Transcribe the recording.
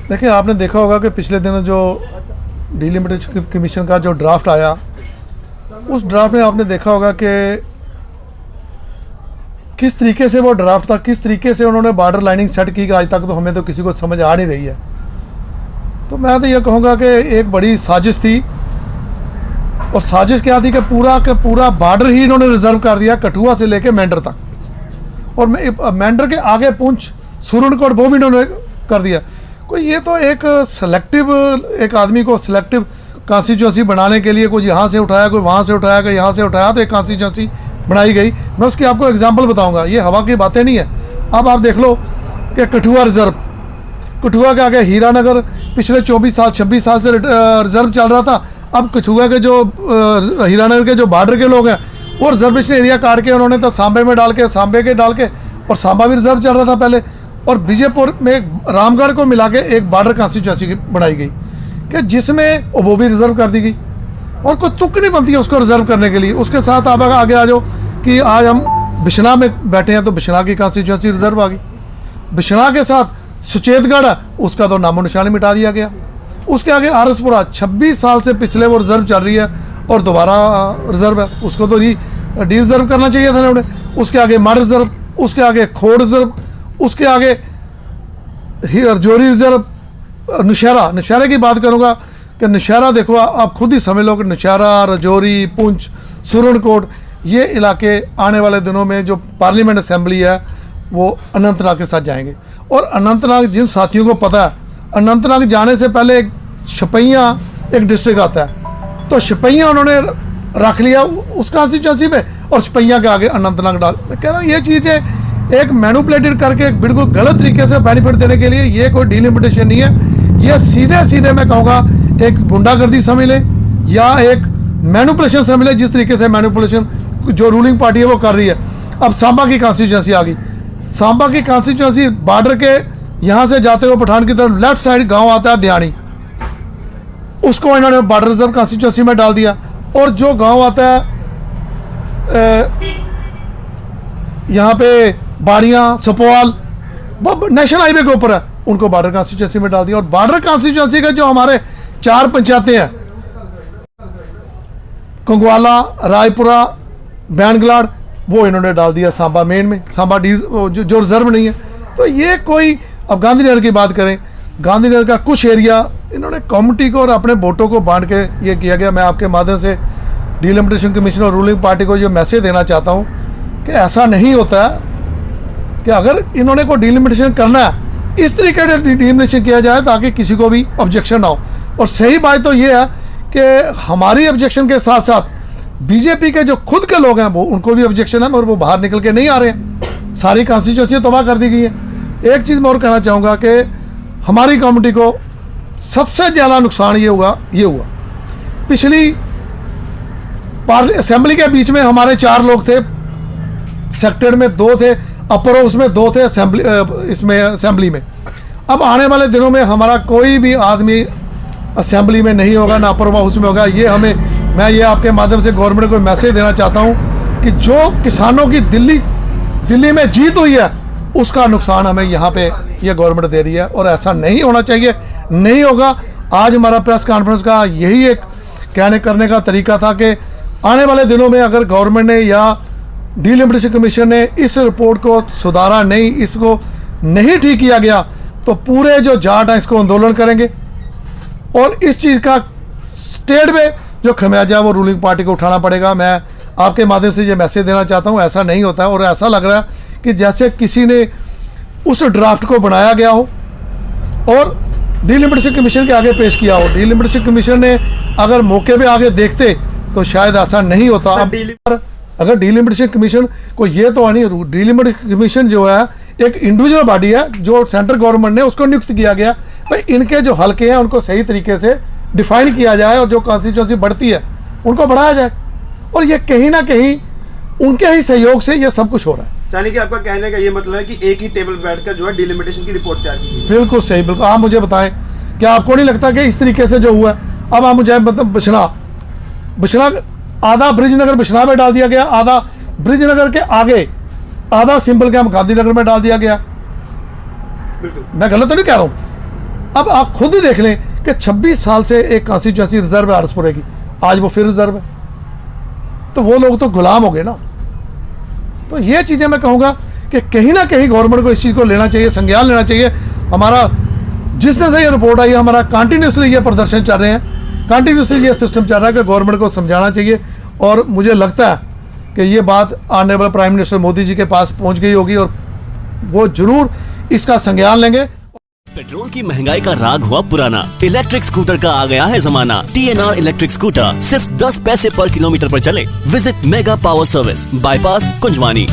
देखिए, आपने देखा होगा कि पिछले दिनों जो डिलिमिटेशन कमीशन का जो ड्राफ्ट आया, उस ड्राफ्ट में आपने देखा होगा कि किस तरीके से वो ड्राफ्ट था, किस तरीके से उन्होंने बॉर्डर लाइनिंग सेट की, आज तक तो हमें तो किसी को समझ आ नहीं रही है। तो मैं तो ये कहूँगा कि एक बड़ी साजिश थी, और साजिश क्या थी कि पूरा बॉर्डर ही इन्होंने रिजर्व कर दिया, कठुआ से लेके मेंढर तक, और मेंढर के आगे पुंछ सुरनकोट वो भी इन्होंने कर दिया। कोई ये तो एक सेलेक्टिव, एक आदमी को सिलेक्टिव कॉन्स्टिट्यूंसी बनाने के लिए कोई यहाँ से उठाया, कोई वहाँ से उठाया, कोई यहाँ से उठाया, तो एक कॉन्स्टिट्यूंसी बनाई गई। मैं उसकी आपको एग्जांपल बताऊंगा, ये हवा की बातें नहीं है। अब आप देख लो कि कठुआ रिजर्व, कठुआ के आगे हीरानगर पिछले 26 साल से रिजर्व चल रहा था। अब कठुआ के जो हीरानगर के जो बॉर्डर के लोग हैं, वो रिजर्वेशन एरिया काट के उन्होंने तो सांबे में डाल के, सांबे के डाल के, और सांबा भी रिजर्व चल रहा था पहले, और विजयपुर में रामगढ़ को मिला के एक बॉर्डर कॉन्स्टिट्यूंसी बनाई गई कि जिसमें वो भी रिजर्व कर दी गई, और कोई तुक नहीं बनती है उसको रिजर्व करने के लिए। उसके साथ आप आगे आ जाओ कि आज हम बिशना में बैठे हैं, तो बिशना की कॉन्स्टिट्यूंसी रिजर्व आ गई। बिशना के साथ सुचेतगढ़ है, उसका तो नामो निशान मिटा दिया गया। उसके आगे आरसपुरा 26 साल से पिछले वो रिजर्व चल रही है, और दोबारा रिजर्व है, उसको तो डी रिजर्व करना चाहिए था उन्होंने। उसके आगे मड रिजर्व, उसके आगे खोड़ रिजर्व, उसके आगे रजौरी रिजर्व, नौशहरा की बात करूँगा कि नौशहरा देखो, आप खुद ही समझ लो कि नौशहरा, रजौरी, पुंछ, सुरनकोट, ये इलाके आने वाले दिनों में जो पार्लियामेंट असेंबली है वो अनंतनाग के साथ जाएंगे। और अनंतनाग, जिन साथियों को पता है, अनंतनाग जाने से पहले एक शपैया एक डिस्ट्रिक्ट आता है, तो शपैया उन्होंने रख लिया उस कॉन्स्टिट्यूंसी में, और शपैया के आगे अनंतनाग डाल। मैं कह रहा हूँ ये चीज़ें एक मैनिपुलेटेड करके एक बिल्कुल गलत तरीके से बेनिफिट देने के लिए, ये कोई डिलिमिटेशन नहीं है। ये सीधे मैं कहूँगा एक गुंडागर्दी समझ लें, या एक मैनिपुलेशन समझ लें। जिस तरीके से मैनिपुलेशन जो रूलिंग पार्टी है वो कर रही है। अब सांबा की कॉन्स्टिट्यूंसी आ गई, सांबा की कॉन्स्टिट्यूंसी बॉर्डर के यहाँ से जाते हुए पठान की तरफ लेफ्ट साइड गांव आता है दियानी, उसको इन्होंने बॉर्डर रिजर्व कॉन्स्टिट्यूंसी में डाल दिया। और जो गांव आता है यहाँ पे बाड़ियाँ, सपोवाल, वो नेशनल हाईवे के ऊपर है, उनको बॉर्डर कॉन्स्टिट्यूंसी में डाल दिया। और बॉर्डर कॉन्स्टिट्यूंसी के जो हमारे 4 पंचायतें हैं, कंगवाला, रायपुरा, बैनगलाड़, वो इन्होंने डाल दिया सांबा मेन में, सांबा जो रिजर्व नहीं है। तो ये कोई, अब गांधीनगर की बात करें, गांधीनगर का कुछ एरिया इन्होंने कम्युनिटी को और अपने वोटों को बांट के ये किया गया। मैं आपके माध्यम से डिलिमिटेशन कमीशन और रूलिंग पार्टी को ये मैसेज देना चाहता हूँ कि ऐसा नहीं होता है कि अगर इन्होंने कोई डिलिमिटेशन करना है, इस तरीके से डिलिमिटेशन किया जाए ताकि किसी को भी ऑब्जेक्शन ना हो। और सही बात तो ये है कि हमारी ऑब्जेक्शन के साथ साथ बीजेपी के जो खुद के लोग हैं वो, उनको भी ऑब्जेक्शन है, मगर वो बाहर निकल के नहीं आ रहे हैं। सारी कॉन्स्टिट्यूंसी तबाह कर दी गई है। एक चीज़ मैं और कहना चाहूँगा कि हमारी कम्युनिटी को सबसे ज़्यादा नुकसान ये हुआ पिछली असेंबली के बीच में हमारे 4 लोग थे, सेक्टर में 2 थे, अपर हाउस में 2 थे, असेंबली में। अब आने वाले दिनों में हमारा कोई भी आदमी असेंबली में नहीं होगा, ना अपर हाउस में होगा। मैं ये आपके माध्यम से गवर्नमेंट को मैसेज देना चाहता हूँ कि जो किसानों की दिल्ली में जीत हुई है, उसका नुकसान हमें यहाँ पे ये गवर्नमेंट दे रही है, और ऐसा नहीं होना चाहिए, नहीं होगा। आज हमारा प्रेस कॉन्फ्रेंस का यही एक कहने करने का तरीका था कि आने वाले दिनों में अगर गवर्नमेंट ने या डिलिमिटेशन कमीशन ने इस रिपोर्ट को सुधारा नहीं, इसको नहीं ठीक किया गया, तो पूरे जो जाट हैं इसको आंदोलन करेंगे, और इस चीज़ का स्टेट में जो खमियाजा वो रूलिंग पार्टी को उठाना पड़ेगा। मैं आपके माध्यम से ये मैसेज देना चाहता हूँ, ऐसा नहीं होता है। और ऐसा लग रहा है कि जैसे किसी ने उस ड्राफ्ट को बनाया गया हो और डिलिमिटेशन कमीशन के आगे पेश किया हो। डिलिमिटेशन कमीशन ने अगर मौके पे आगे देखते तो शायद ऐसा नहीं होता। अगर डिलिमिटेशन कमीशन को ये तो नहीं, डिलिमिटेशन कमीशन जो है एक इंडिविजुअल बॉडी है जो सेंट्रल गवर्नमेंट ने उसको नियुक्त किया गया। भाई इनके जो हल्के हैं उनको सही तरीके से डिफाइन किया जाए, और जो कॉन्स्टिट्यूंसी बढ़ती है उनको बढ़ाया जाए। और ये कहीं ना कहीं उनके ही सहयोग से ये सब कुछ हो रहा है। यानी कि आपका कहने का ये मतलब है कि एक ही टेबल बैठकर जो है डिलिमिटेशन की रिपोर्ट तैयार की। बिल्कुल सही, बिल्कुल। आप मुझे बताएं, क्या आपको नहीं लगता कि इस तरीके से जो हुआ, अब आप मुझे मतलब बिशना आधा ब्रिजनगर बिशना में डाल दिया गया, आधा ब्रिजनगर के आगे, आधा सिंपल कैंप गांधीनगर में डाल दिया गया। मैं गलत तो नहीं कह रहा हूँ? अब आप खुद ही देख लें कि 26 साल से एक कॉन्स्टिट्यूंसी रिजर्व है आरएसपुरे की, आज वो फिर रिजर्व है, तो वो लोग तो गुलाम हो गए ना। तो ये चीज़ें मैं कहूँगा कि कहीं ना कहीं गवर्नमेंट को इस चीज़ को लेना चाहिए, संज्ञान लेना चाहिए। हमारा जिस तरह से ये रिपोर्ट आई, हमारा कंटिन्यूसली ये प्रदर्शन चल रहे हैं, कंटिन्यूसली ये सिस्टम चल रहा है कि गवर्नमेंट को समझाना चाहिए। और मुझे लगता है कि ये बात honourable prime minister Modi ji के पास पहुंच गई होगी और वो जरूर इसका संज्ञान लेंगे। पेट्रोल की महंगाई का राग हुआ पुराना, इलेक्ट्रिक स्कूटर का आ गया है जमाना। TNR इलेक्ट्रिक स्कूटर सिर्फ 10 पैसे पर किलोमीटर पर चले। Visit mega power service, bypass Kunjwani.